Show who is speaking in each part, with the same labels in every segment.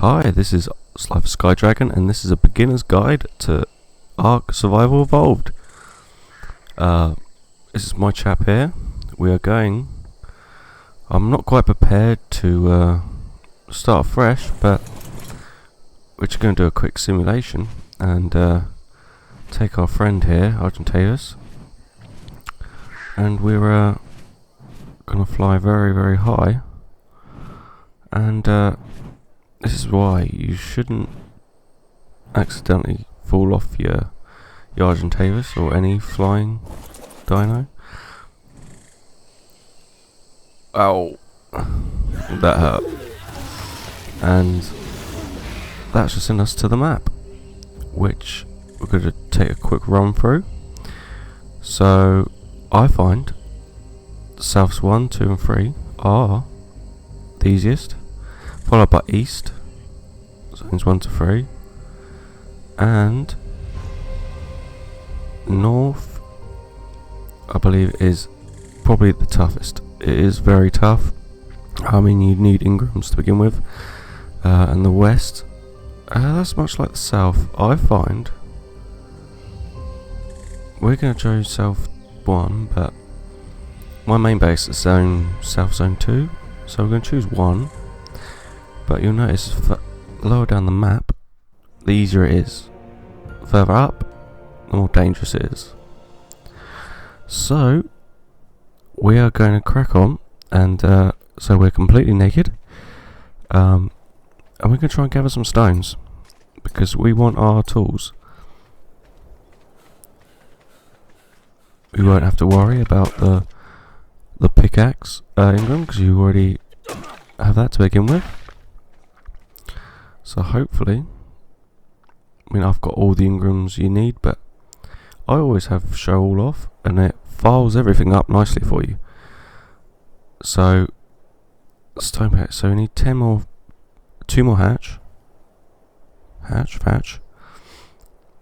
Speaker 1: Hi, this is Slife Sky Dragon, and this is a beginner's guide to Ark Survival Evolved. This is my chap here. We are going. I'm not quite prepared to start fresh, but we're just going to do a quick simulation and take our friend here, Argentavis, and we're going to fly very, very high. And this is why you shouldn't accidentally fall off your Argentavis or any flying dino. Ow, that hurt. And that's just sent us to the map, which we're going to take a quick run through. So I find souths 1, 2 and 3 are the easiest, followed by east, zones 1 to 3, and north, I believe, is probably the toughest. It is very tough. I mean, you need Ingrams to begin with, and the west, that's much like the south. I find we're going to choose south 1, but my main base is south zone 2, so we're going to choose 1. But you'll notice lower down the map, the easier it is. Further up, the more dangerous it is. So we are going to crack on, and so we're completely naked, and we're going to try and gather some stones because we want our tools. We won't have to worry about the pickaxe Ingram, because you already have that to begin with. So hopefully, I mean, I've got all the Ingrams you need, but I always have show all off, and it files everything up nicely for you. So stone pack. So we need 2 more thatch.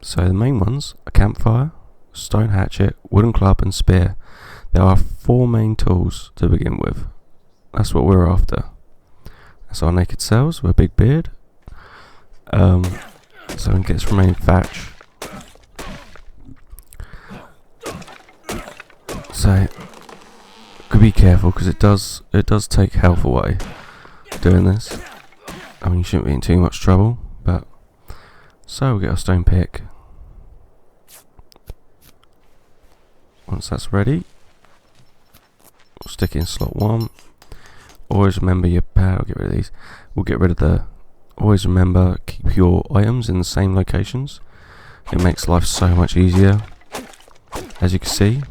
Speaker 1: So the main ones: a campfire, stone hatchet, wooden club, and spear. There are 4 main tools to begin with. That's what we're after. That's our naked selves with a big beard. So we can get some remaining thatch. So could be careful, because it does take health away doing this. I mean, you shouldn't be in too much trouble, but so we'll get our stone pick. Once that's ready, we'll stick it in slot 1. Always remember your pad. I'll get rid of these. We'll get rid of the. Always remember, keep your items in the same locations. It makes life so much easier. As you can see,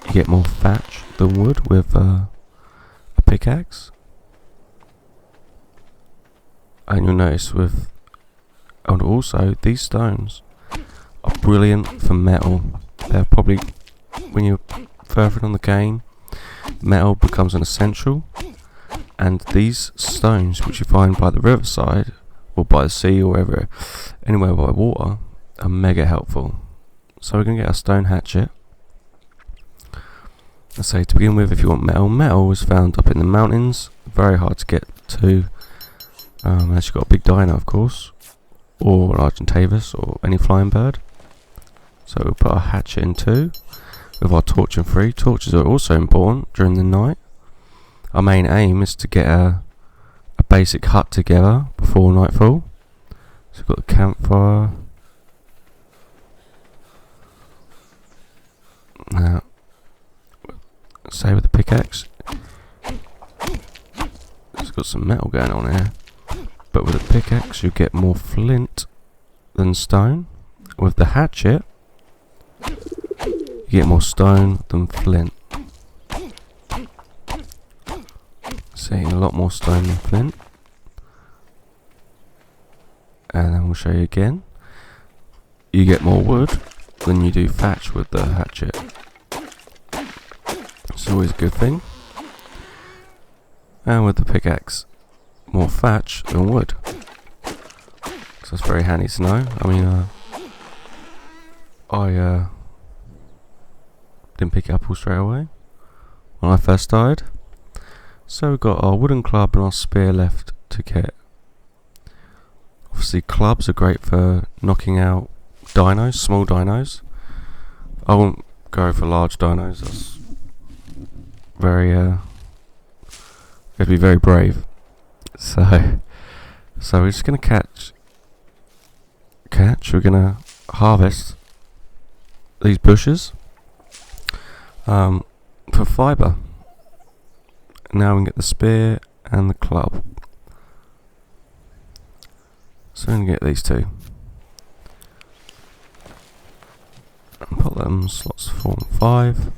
Speaker 1: you get more thatch than wood with a pickaxe. And you'll notice and also these stones are brilliant for metal. They're probably, when you're further on the game, metal becomes an essential. And these stones, which you find by the riverside or by the sea or wherever, anywhere by water, are mega helpful. So we're going to get our stone hatchet. Let's say, to begin with, if you want metal is found up in the mountains, very hard to get to, unless you've got a big dino, of course, or an Argentavis or any flying bird. So we'll put our hatchet in 2 with our torch in 3. Torches are also important during the night. Our main aim is to get a basic hut together before nightfall. So we've got the campfire. Now, say with the pickaxe, it's got some metal going on here. But with the pickaxe, you get more flint than stone. With the hatchet, you get more stone than flint. Seeing a lot more stone than flint. And then we'll show you again. You get more wood than you do thatch with the hatchet. It's always a good thing. And with the pickaxe, more thatch than wood. So that's very handy to know. I mean, I didn't pick it up all straight away when I first started. So we've got our wooden club and our spear left to get Obviously clubs are great for knocking out dinos, small dinos. I won't go for large dinos, that's very you have to be very brave. So we're just gonna we're gonna harvest these bushes for fibre. Now we can get the spear and the club. So we're gonna get these two. And put them in slots 4 and 5.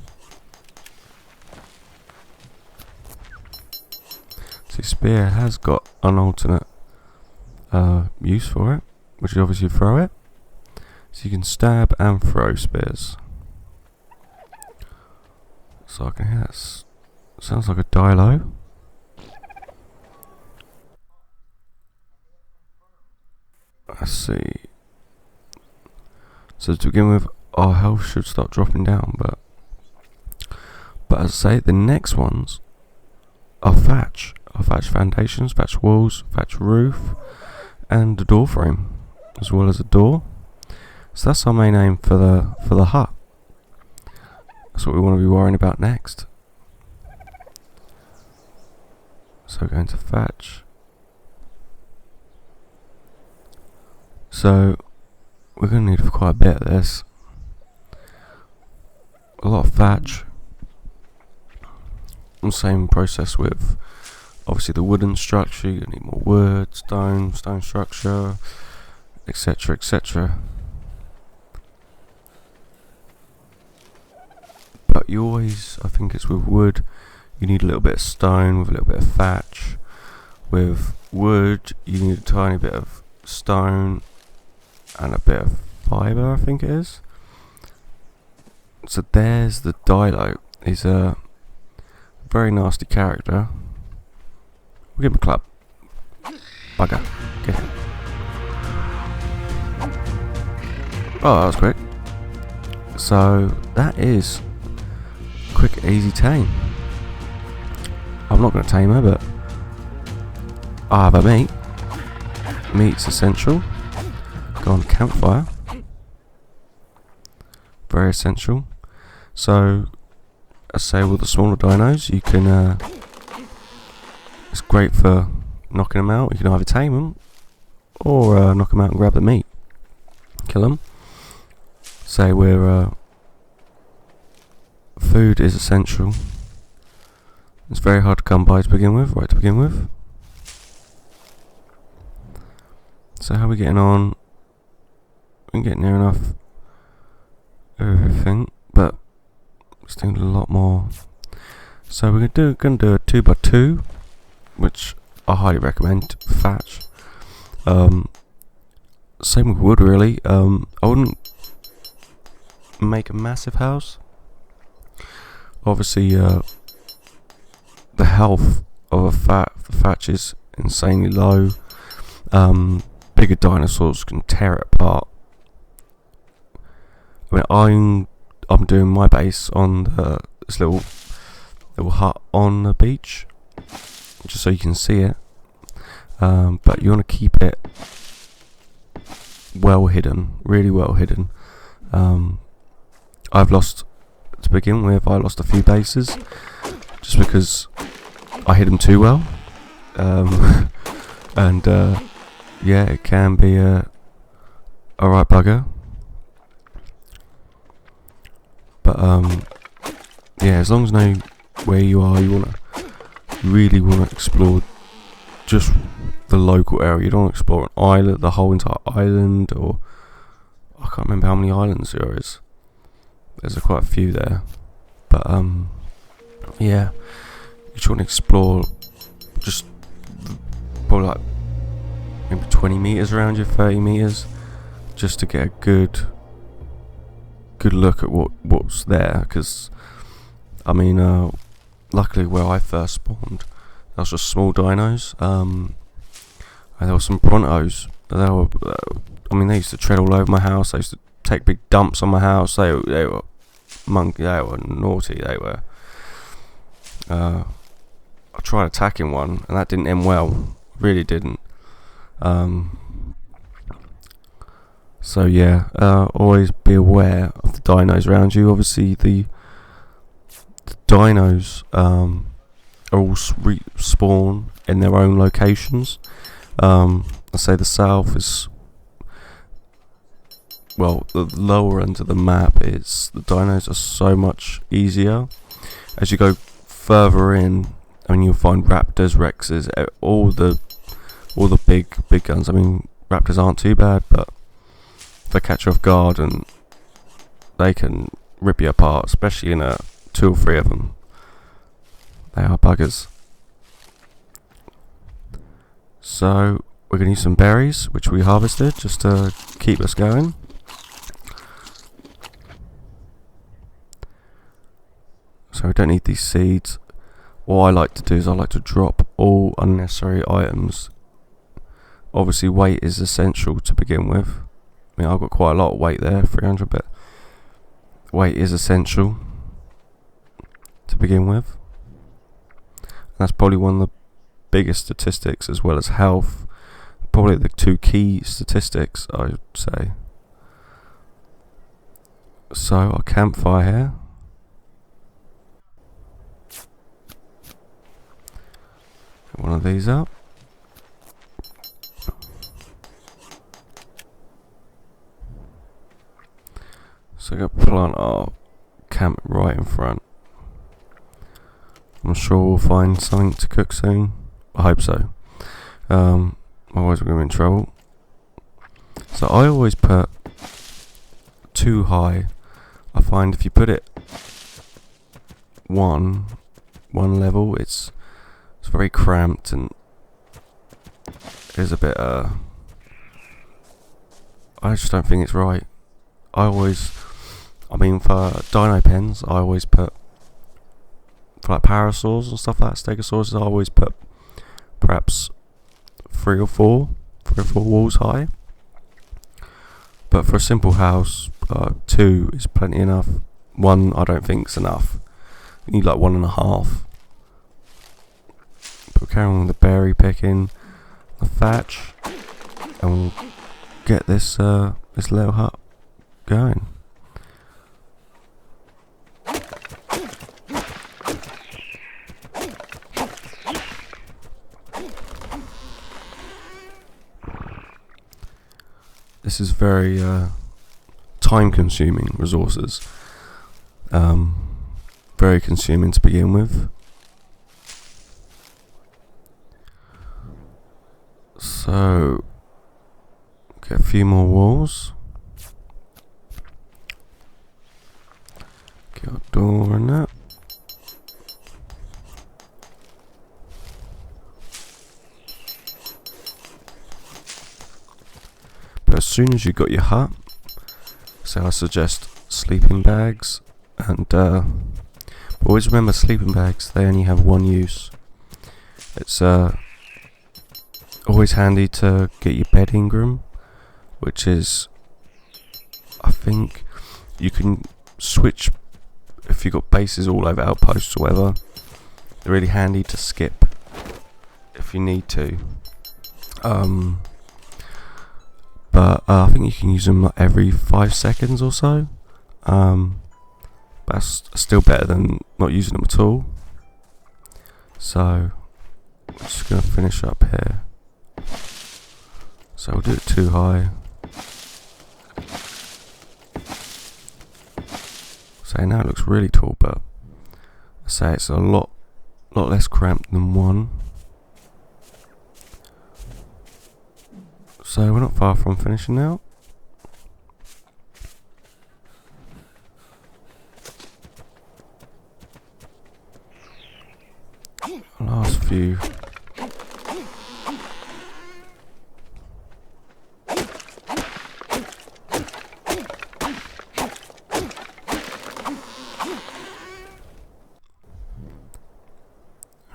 Speaker 1: See, spear has got an alternate use for it, which is obviously throw it. So you can stab and throw spears. So I can hear that. Sounds like a dilo. Let's see. So to begin with, our health should start dropping down, but as I say, the next ones are thatch. Are thatch foundations, thatch walls, thatch roof, and the door frame, as well as a door. So that's our main aim for the hut. That's what we want to be worrying about next. So we're going to thatch. So we're going to need quite a bit of this. A lot of thatch. And same process with obviously the wooden structure. You need more wood, stone structure, etc., etc. But you always, I think it's with wood, you need a little bit of stone with a little bit of thatch. With wood, you need a tiny bit of stone and a bit of fibre, I think it is. So there's the Dilo. He's a very nasty character. We'll give him a club. Bugger. Get him. Oh, that was quick. So that is quick, easy tame. I'm not going to tame her, but I have a meat. Meat's essential. Go on the campfire. Very essential. So, as I say, with the smaller dinos, you can. It's great for knocking them out. You can either tame them or knock them out and grab the meat, kill them. Say we're food is essential. It's very hard to come by to begin with, right to begin with. So how are we getting on? We can get near enough everything, but still a lot more. So we're gonna do a 2x2, which I highly recommend. Thatch. Same with wood, really. I wouldn't make a massive house. Obviously, the health of the thatch is insanely low. Bigger dinosaurs can tear it apart. I mean, I'm doing my base on this little hut on the beach, just so you can see it. But you want to keep it well hidden, really well hidden. I've lost, to begin with, I lost a few bases just because I hid them too well. And yeah, it can be a right bugger. But yeah, as long as you know where you are, you really want to explore just the local area. You don't want to explore an island, the whole entire island, or I can't remember how many islands there is. There's quite a few there, but yeah, you just want to explore just probably like maybe 20 meters around you, 30 meters, just to get a good look at what's there. Because I mean, luckily where I first spawned, there was just small dinos, and there were some brontos. They were, they used to tread all over my house. They used to take big dumps on my house. They were monkey. They were naughty. They were. I tried attacking one, and that didn't end well. Really didn't. So yeah, always be aware of the dinos around you. Obviously, the dinos are all spawn in their own locations. I say the south is, well, the lower end of the map is, the dinos are so much easier. As you go further in, I mean, you'll find raptors, rexes, all the big guns. I mean, raptors aren't too bad, but if they catch you off guard, and they can rip you apart, especially in 2 or 3 of them. They are buggers. So we're going to use some berries, which we harvested, just to keep us going. So we don't need these seeds. What I like to do is I like to drop all unnecessary items. Obviously weight is essential to begin with. I mean, I've got quite a lot of weight there, 300, but weight is essential to begin with. And that's probably one of the biggest statistics, as well as health. Probably the 2 key statistics, I would say. So, our campfire here. Put one of these up. So we're going to plant our camp right in front. I'm sure we'll find something to cook soon. I hope so. Otherwise we're going to be in trouble. So I always put too high. I find if you put it one level, it's very cramped and is a bit I just don't think it's right. I mean, for dino pens, I always put, for like parasaurs and stuff like that, stegosaurs, I always put perhaps 3 or 4 walls high. But for a simple house, 2 is plenty enough. 1 I don't think is enough. You need like 1.5. But we're carrying on the berry picking, the thatch, and we'll get this little hut going. This is very time-consuming resources. Very consuming to begin with. So, get a few more walls. Get our door and that. But as soon as you got your hut, so I suggest sleeping bags, and always remember sleeping bags, they only have one use. It's always handy to get your bed Ingram, which is, I think you can switch if you've got bases all over, outposts or whatever. They're really handy to skip if you need to. But I think you can use them every 5 seconds or so. But that's still better than not using them at all. So I'm just going to finish up here. So we'll do it too high. So now it looks really tall, but I say it's a lot less cramped than 1. So we're not far from finishing now. Last few.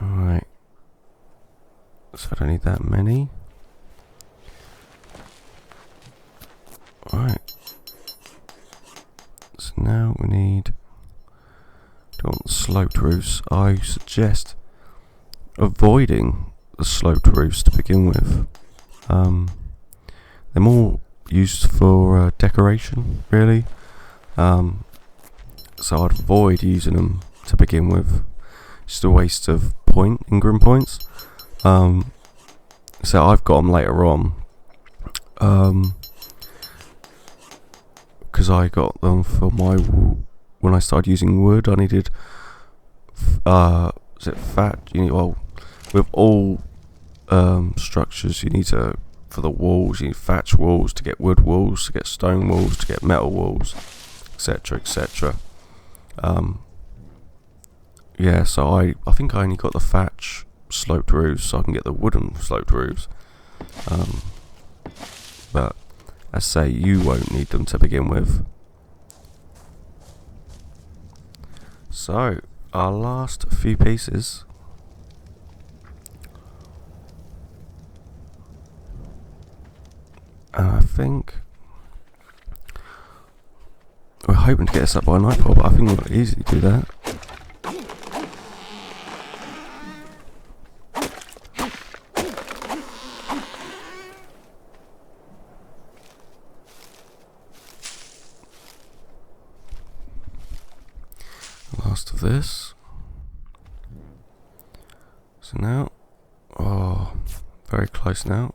Speaker 1: Alright. So I don't need that many. Alright. So now we need, don't want sloped roofs. I suggest avoiding the sloped roofs to begin with. They're more used for decoration, really. So I'd avoid using them to begin with. Just a waste of ingrim points. So I've got them later on. Because I got them for when I started using wood, I needed with all structures you need to, for the walls you need thatch walls, to get wood walls, to get stone walls, to get metal walls, etc, etc. So I think I only got the thatch sloped roofs, so I can get the wooden sloped roofs. But as I say, you won't need them to begin with. So our last few pieces. And I think we're hoping to get this up by nightfall, but I think we'll easily do that. Last of this. So now, very close now.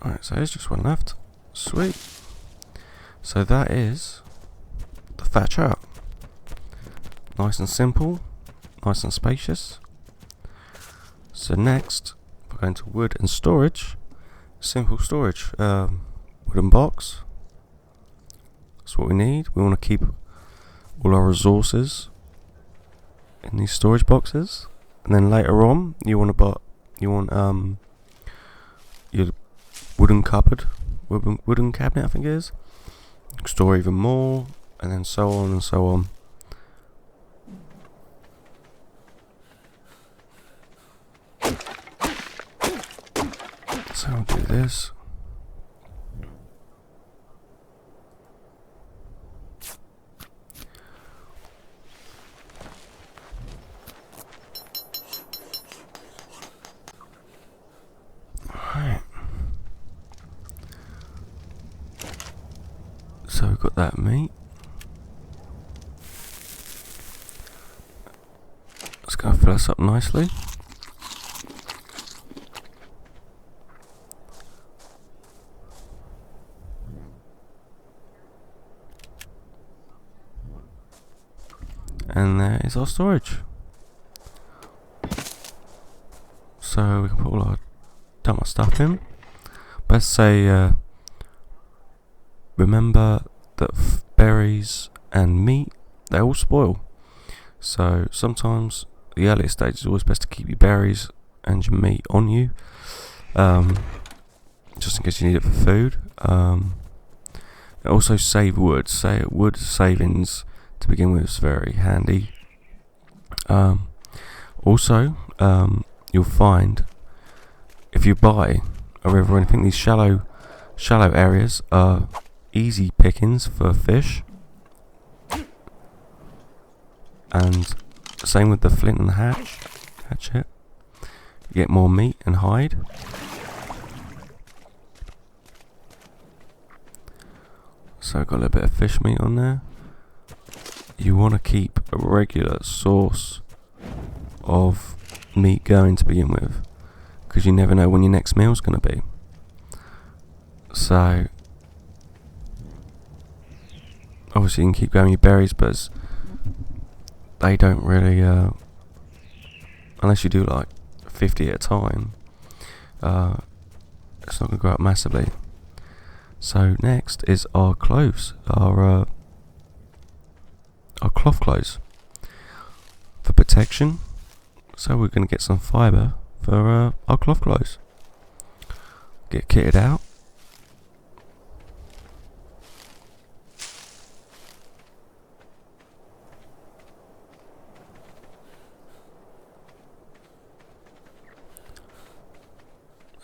Speaker 1: Alright, so there's just one left. Sweet. So that is the thatch out. Nice and simple, nice and spacious. So next, we're going to wood and storage. Simple storage. Wooden box. That's what we need. We want to keep all our resources in these storage boxes, and then later on, you want your wooden cupboard, wooden cabinet, I think it is. Store even more, and then so on and so on. So I'll do this. Alright. So we've got that meat. Let's go fill us up nicely. And there is our storage. So we can put dump our stuff in. But let's say, remember that berries and meat, they all spoil. So sometimes the earlier stage is always best to keep your berries and your meat on you, just in case you need it for food. Also save wood. Wood savings to begin with is very handy. Also, you'll find if you buy a river or anything, these shallow areas are easy pickings for fish. And same with the flint and the hatchet. You get more meat and hide. So I've got a little bit of fish meat on there. You want to keep a regular source of meat going to begin with, because you never know when your next meal's going to be. So obviously you can keep going your berries, but they don't really, unless you do like 50 at a time, it's not going to grow up massively. So next is our clothes, our cloth clothes for protection. So we're going to get some fibre for our cloth clothes. Get kitted out.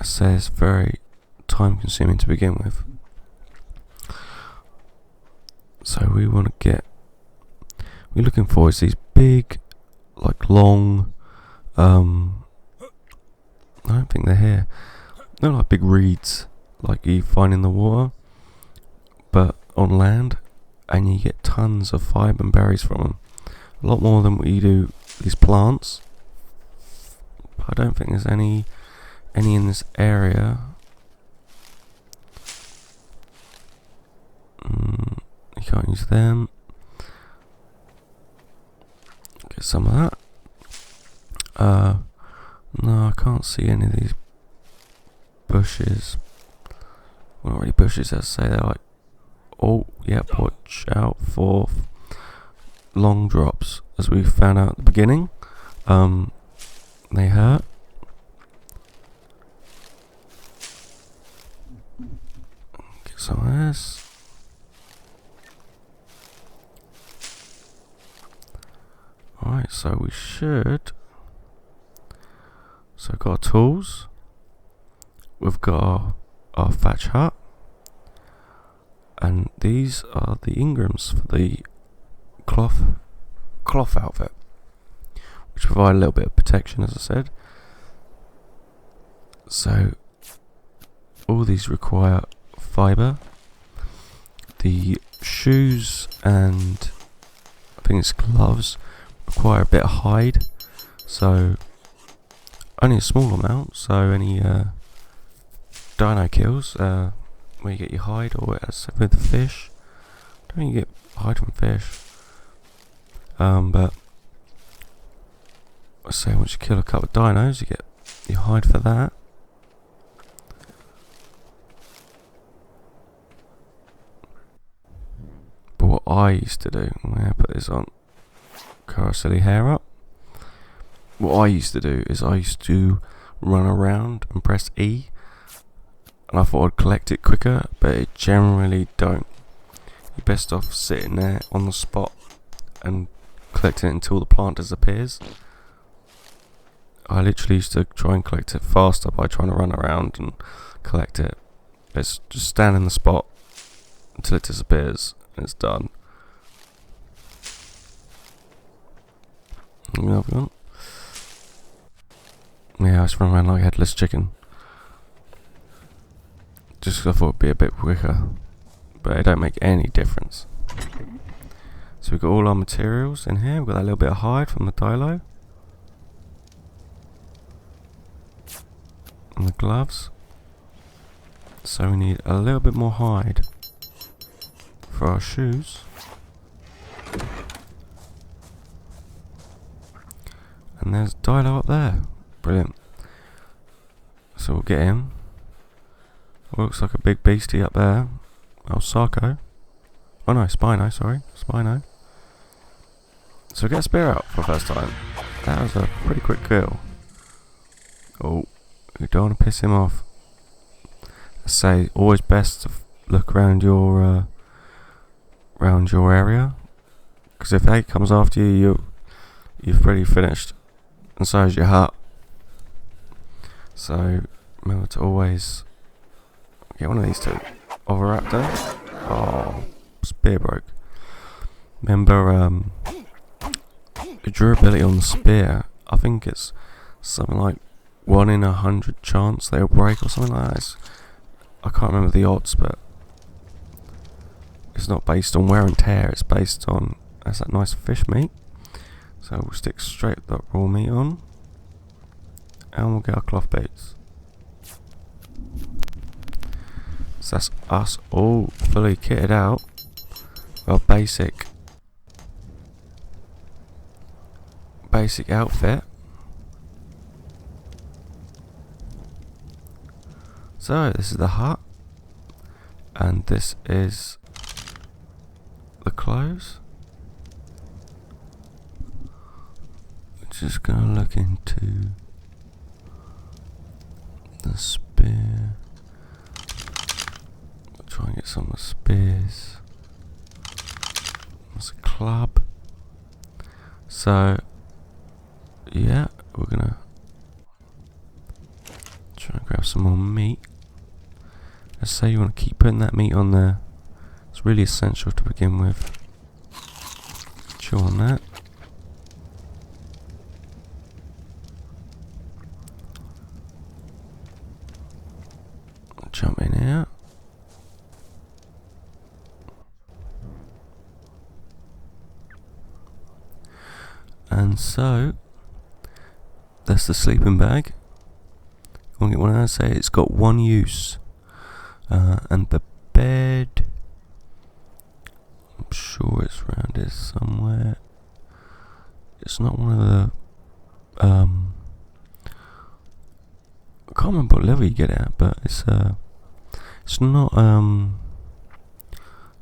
Speaker 1: It says very time consuming to begin with. So we want to get. We're looking for is these big, like long. I don't think they're here. They're like big reeds, like you find in the water, but on land, and you get tons of fibre and berries from them. A lot more than what you do these plants. But I don't think there's any in this area. You can't use them. Get some of that. No, I can't see any of these bushes. Well, not really bushes, let's say they're like. Oh, yep, watch out for long drops, as we found out at the beginning. They hurt. Get some of this. Alright, so we should. So we've got our tools. We've got our thatch hut. And these are the Ingrams for the cloth outfit, which provide a little bit of protection, as I said. So all these require fibre. The shoes and I think it's gloves require a bit of hide, so only a small amount. So any dino kills where you get your hide, or as with the fish, don't you get hide from fish? But I say once you kill a couple of dinos, you get your hide for that. But what I used to do, I'm gonna put this on, curl silly hair up. What I used to do is I used to run around and press E, and I thought I'd collect it quicker, but it generally don't. You're best off sitting there on the spot and collecting it until the plant disappears. I literally used to try and collect it faster by trying to run around and collect it. It's just stand in the spot until it disappears and it's done. Another one. Yeah, I just run around like a headless chicken. Just 'cause I thought it'd be a bit quicker, but it don't make any difference. So we've got all our materials in here. We've got that little bit of hide from the dilo. And the gloves. So we need a little bit more hide for our shoes. And there's Dilo up there. Brilliant. So we'll get him. Looks like a big beastie up there. Oh, Sarko. Oh no, Spino, sorry. Spino. So get a spear out for the first time. That was a pretty quick kill. Oh, you don't want to piss him off. I say always best to look around your area, because if hate comes after you, you've pretty finished, and so is your hut. So remember to always get one of these two. Oviraptor. Oh, spear broke. Remember the durability on the spear. I think it's something like 1 in 100 chance they'll break or something like that. I can't remember the odds, but it's not based on wear and tear. It's based on that's that nice fish meat. So we'll stick straight that raw meat on, and we'll get our cloth boots. So that's us all fully kitted out. Our basic outfit. So this is the hut, and this is the clothes. We're just gonna look into the spear. We'll try and get some of the spears. That's a club. So yeah, we're gonna try and grab some more meat. Let's say you want to keep putting that meat on there It's really essential to begin with. Chew on that. Jump in here. And so that's the sleeping bag. You want to get one of those? Say it's got one use. And the bed, I'm sure it's around here somewhere. It's not one of the I can't remember what level you get it at, but it's not you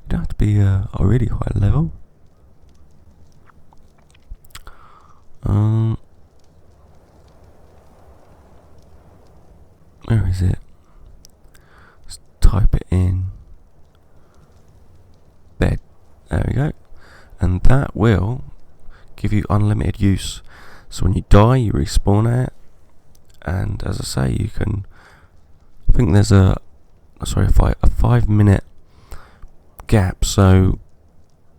Speaker 1: don't have to be a really high level. Where is it? Let's type it in. Bed. There we go. And that will give you unlimited use. So when you die, you respawn it. And as I say, you can. I think there's a 5-minute gap. So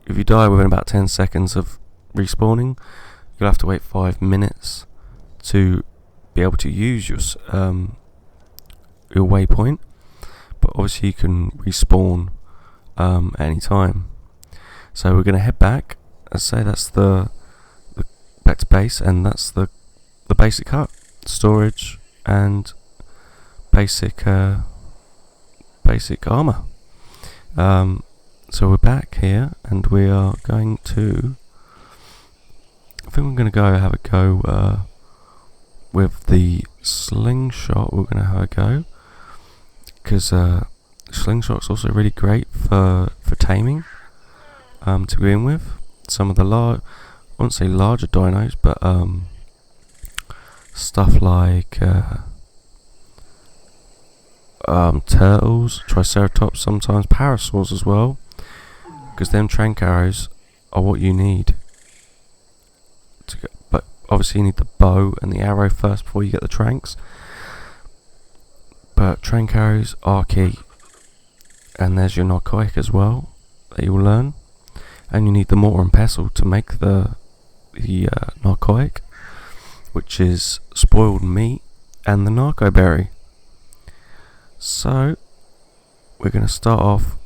Speaker 1: if you die within about 10 seconds of respawning, you'll have to wait 5 minutes to be able to use your waypoint. But obviously you can respawn at any time. So we're going to head back. As I say, that's the back to base, and that's the basic hut, storage, and basic armor. So we're back here, and we are going to. I think we're going to go have a go with the slingshot. We're going to have a go because slingshot's also really great for taming. To begin with, some of the I wouldn't say larger dinos, but stuff like turtles, triceratops, sometimes parasaurs as well, because them trank arrows are what you need. But obviously you need the bow and the arrow first before you get the tranks. But trank arrows are key, and there's your narcotic as well that you will learn. And you need the mortar and pestle to make the narcotic, which is spoiled meat and the narco berry. So we're going to start off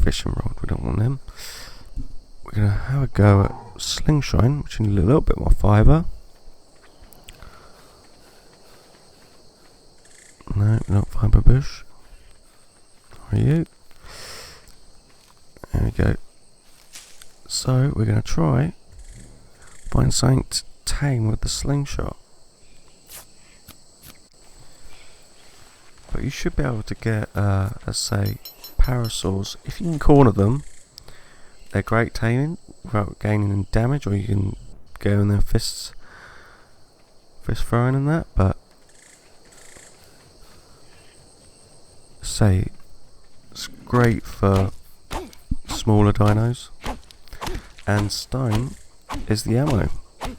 Speaker 1: fishing rod. We don't want them. We're going to have a go at slingshot, which need a little bit more fibre. No, not fibre bush. Are you? There we go. So we're going to try find something to tame with the slingshot. But you should be able to get, let's say, parasaurs. If you can corner them, they're great taming without gaining any damage, or you can go in their fist throwing and that. But say it's great for smaller dinos, and stone is the ammo.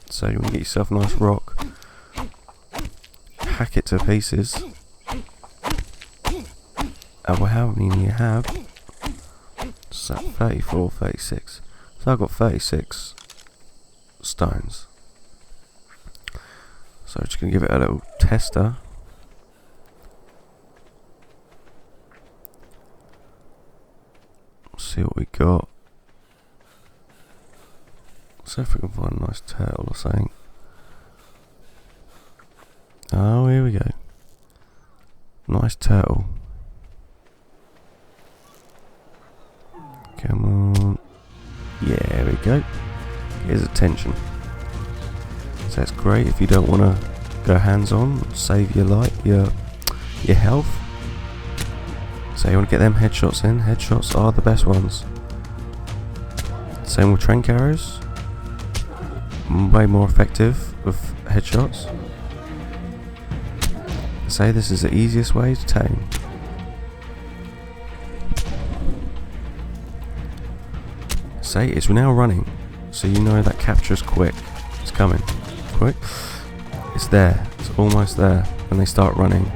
Speaker 1: So you want to get yourself a nice rock, hack it to pieces, and how many you have? So 34, 36. So I've got 36 stones. So I'm just going to give it a little tester. See what we got. See if we can find a nice turtle or something. Oh, here we go. Nice turtle. Come on. Yeah, there we go. Get his attention. So it's great if you don't want to go hands on, save your your health. So you want to get them headshots in. Headshots are the best ones. Same with trank arrows. Way more effective with headshots. Say this is the easiest way to tame. Say it's now running, so you know that capture is quick. It's coming. Quick. It's there. It's almost there. And they start running.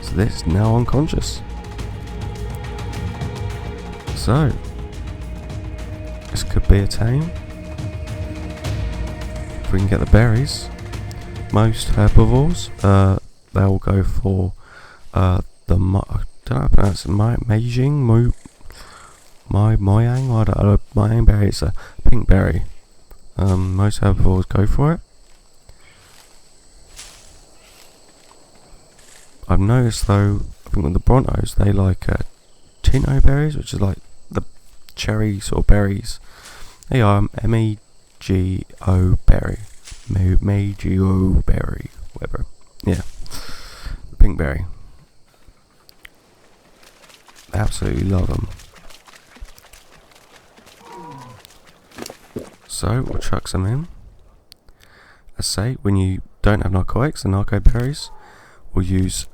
Speaker 1: So So this is now unconscious. So this could be a tame. If we can get the berries. Most herbivores, they'll go for I don't know how to pronounce it, Meijing, Moyang, I don't know, Moyang berry, it's a pink berry. Most herbivores go for it. I've noticed though, I think with the Brontos, they like Tinto berries, which is like the cherry sort of berries. They are M-E-G-O berry. Meijing berry, whatever. Yeah, the pink berry. Absolutely love them. So we'll chuck some in. As say, when you don't have narcotics, the narco berries we'll use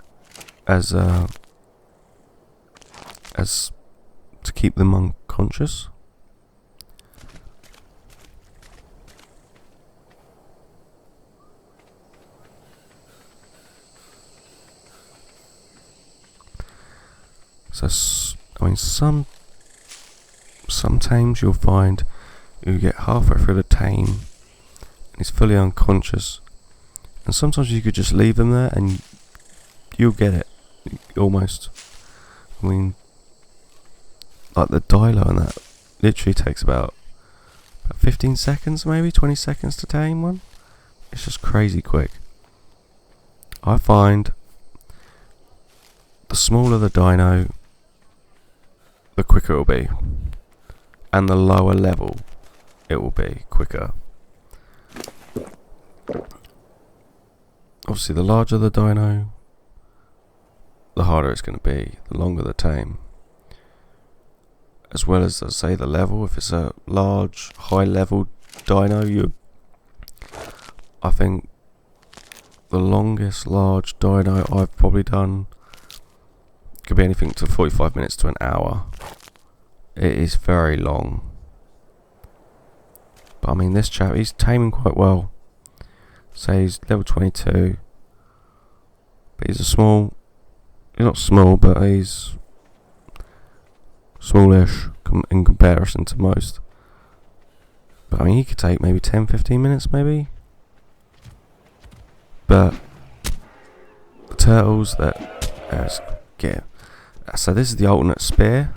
Speaker 1: as to keep them unconscious. So, I mean, some tames you'll find you get halfway through the tame and he's fully unconscious, and sometimes you could just leave them there and you'll get it almost. I mean, like the dilo and that literally takes about 15 seconds, maybe 20 seconds to tame one. It's just crazy quick. I find the smaller the dino, the quicker it will be, and the lower level it will be quicker. Obviously the larger the dino, the harder it's going to be, the longer the tame, as well as, say, the level. If it's a large high level dino, I think the longest large dino I've probably done could be anything to 45 minutes to an hour. It is very long. But I mean, this chap, he's taming quite well. So he's level 22. But he's he's not small, but he's smallish in comparison to most. But I mean, he could take maybe 10-15 minutes maybe. But the turtles get. So this is the alternate spear.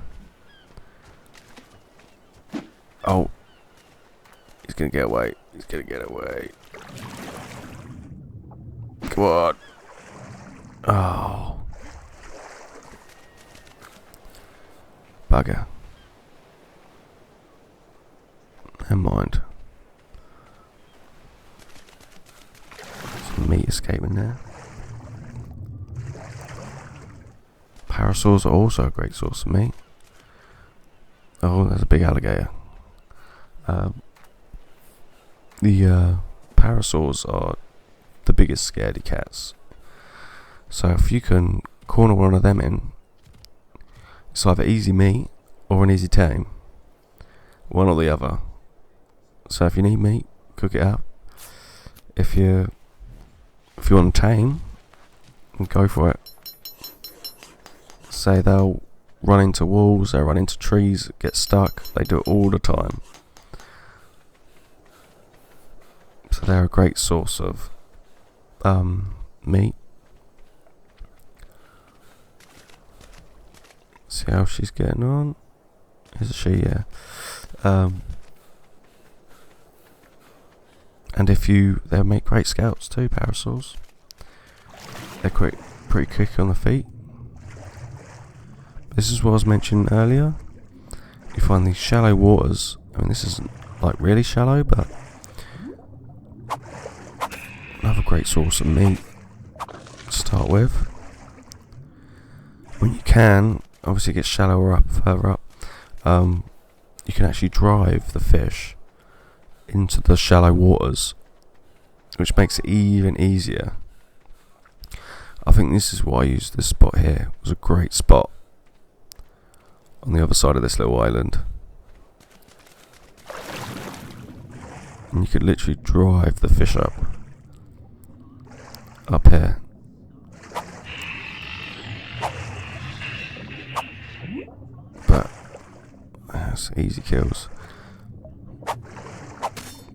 Speaker 1: Oh, he's gonna get away. He's gonna get away. Come on. Oh, bugger. Never mind. Some meat escaping there. Parasaurs are also a great source of meat. Oh, there's a big alligator. The parasaurs are the biggest scaredy cats. So if you can corner one of them in, it's either easy meat or an easy tame. One or the other. So if you need meat, cook it up. If you want to tame, go for it. Say they'll run into walls, they'll run into trees, get stuck. They do it all the time. So they're a great source of meat. See how she's getting on. Is she? Yeah. And they'll make great scouts too. Parasaurs. They're pretty quick on the feet. This is what I was mentioning earlier. You find these shallow waters. I mean, this isn't like really shallow, but another great source of meat to start with. When you can, obviously it gets shallower further up. You can actually drive the fish into the shallow waters, which makes it even easier. I think this is why I used this spot here. It was a great spot on the other side of this little island. And you could literally drive the fish up here. Nice, easy kills.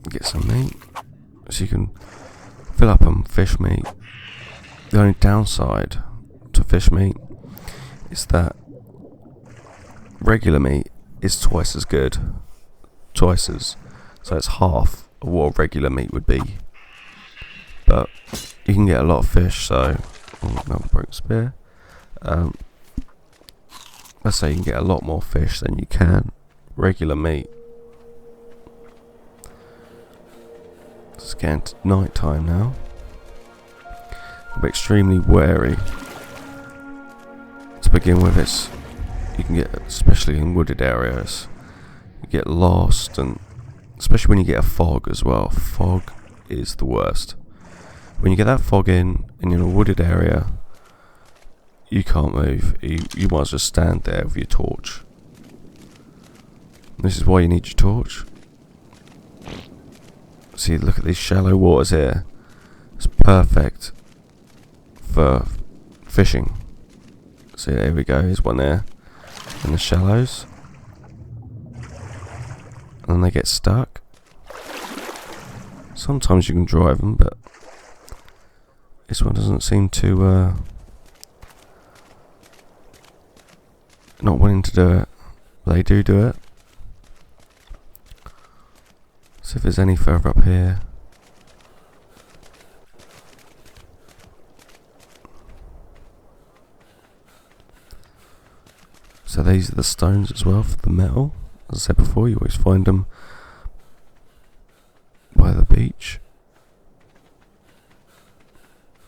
Speaker 1: Get some meat, so you can fill up on fish meat. The only downside to fish meat is that regular meat is twice as good. So it's half of what regular meat would be. But you can get a lot of fish, so... Oh, another broken spear. Let's say you can get a lot more fish than you can regular meat. It's getting to night time now. I'll be extremely wary. To begin with, you can get, especially in wooded areas, you get lost, and especially when you get a fog as well. Fog is the worst. When you get that fog in and you're in a wooded area, you can't move. You might as well stand there with your torch. This is why you need your torch. See, look at these shallow waters here. It's perfect for fishing. See, there we go. Here's one there in the shallows. And then they get stuck. Sometimes you can drive them, but this one doesn't seem to not wanting to do it. They do it. See if there's any further up here. So these are the stones as well for the metal. As I said before, you always find them by the beach.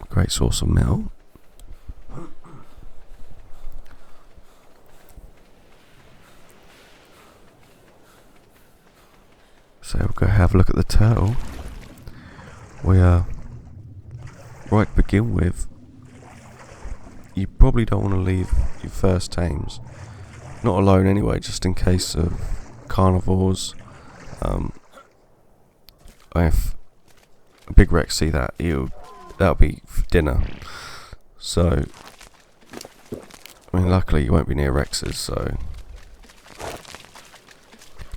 Speaker 1: Great source of metal. So we'll go have a look at the turtle. We are right to begin with. You probably don't want to leave your first tames, not alone anyway, just in case of carnivores. If a big Rex see that, that'll be for dinner. So, I mean, luckily you won't be near Rexes, so.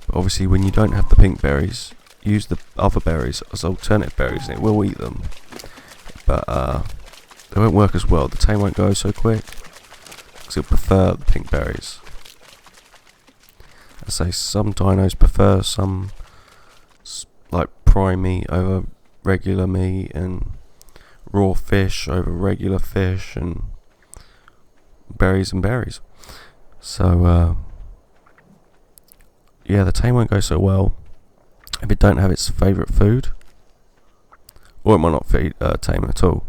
Speaker 1: But obviously, when you don't have the pink berries, use the other berries as alternate berries, and it will eat them. But they won't work as well. The tame won't go so quick because it'll prefer the pink berries. I say some dinos prefer some like prime meat over regular meat, and raw fish over regular fish, and berries and berries. So yeah, the tame won't go so well if it don't have its favourite food, or it might not feed tame at all.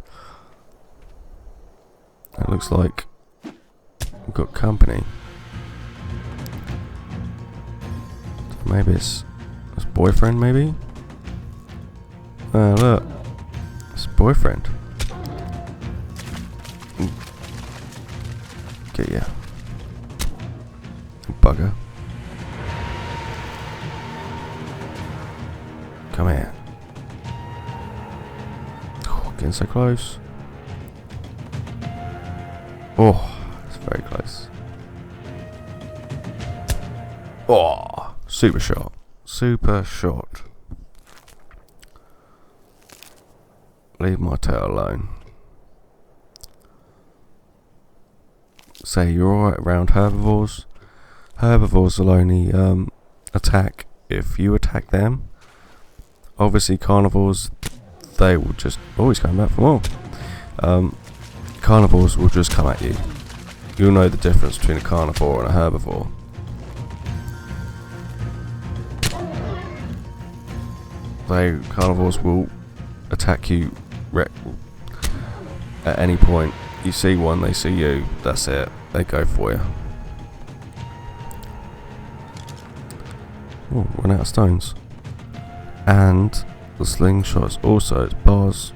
Speaker 1: It looks like we've got company. Maybe it's boyfriend, maybe? Look. It's boyfriend. Get ya. Bugger. Come here. Oh, getting so close. Oh, it's very close. Oh, super shot. Super shot. Leave my tail alone. Say you're alright around herbivores. Herbivores will only attack if you attack them. Obviously carnivores, they will just always come back for more. Carnivores will just come at you. You'll know the difference between a carnivore and a herbivore. Carnivores will attack you at any point. You see one, they see you, that's it, they go for you. Oh, run out of stones. And the slingshots also, its bar's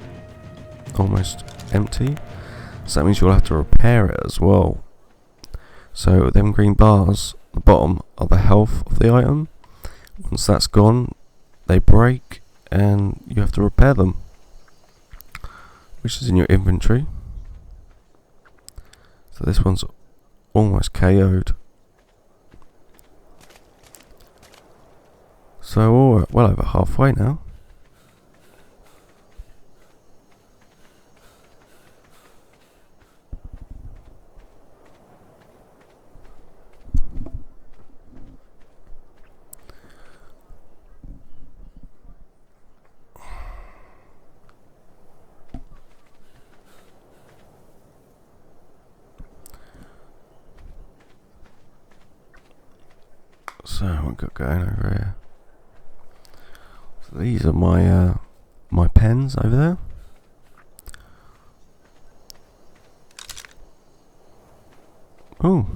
Speaker 1: almost empty, so that means you'll have to repair it as well. So them green bars at the bottom are the health of the item. Once that's gone, they break and you have to repair them, which is in your inventory. So this one's almost KO'd. So we're well over halfway now. So what we've got going over here. So these are my my pens over there. Oh,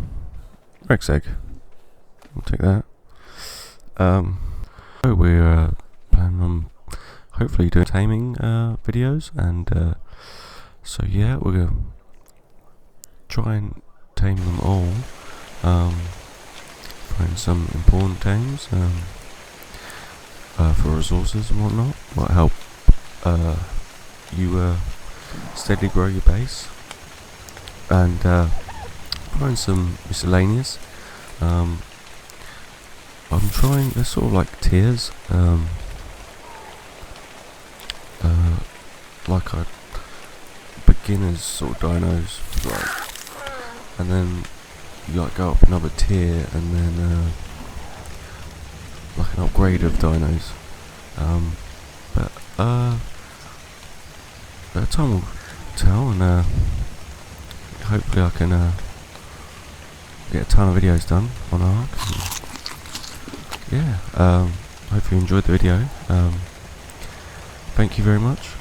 Speaker 1: Rex egg. I'll take that. So we're planning on hopefully doing taming videos, and so yeah, we're gonna try and tame them all. Find some important tames for resources and whatnot. Might help you steadily grow your base, and find some miscellaneous. I'm trying. They're sort of like tiers, like a beginners sort of dinos, like, and then you like go up another tier, and then like an upgrade of dinos. But time will tell, and hopefully I can get a ton of videos done on Ark. Yeah, hope you enjoyed the video. Thank you very much.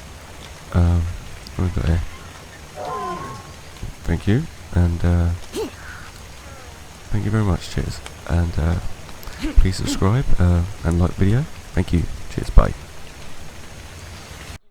Speaker 1: What have we got here? Thank you, and thank you very much. Cheers, and please subscribe and like the video. Thank you. Cheers. Bye.